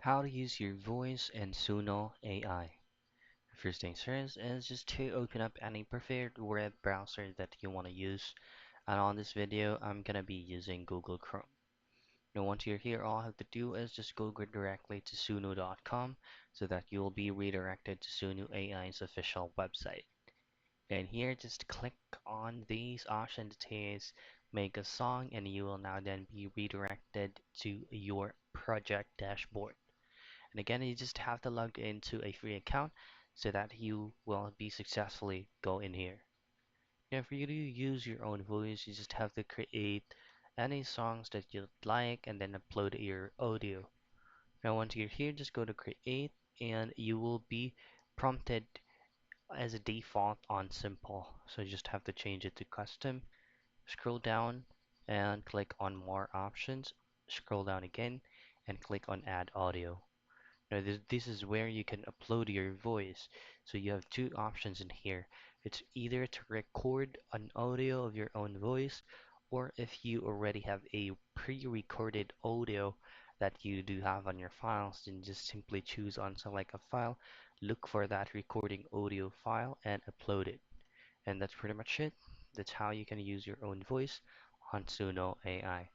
How to use your voice in Suno AI. First things first is just to open up any preferred web browser that you want to use. And on this video, I'm gonna be using Google Chrome. Now, once you're here, all you have to do is just go directly to suno.com so that you'll be redirected to Suno AI's official website. And here, just click on these options that says make a song, and you will now then be redirected to your project dashboard. And again, you just have to log into a free account so that you will be successfully go in here. Now, for you to use your own voice, you just have to create any songs that you'd like and then upload your audio. Now, once you're here, just go to create and you will be prompted as a default on simple. So you just have to change it to custom. Scroll down and click on more options. Scroll down again and click on add audio. Now this is where you can upload your voice. So you have two options in here. It's either to record an audio of your own voice, or if you already have a pre-recorded audio that you do have on your files, then just simply choose on select a file, look for that recording audio file and upload it. And that's pretty much it. That's how you can use your own voice on Suno AI.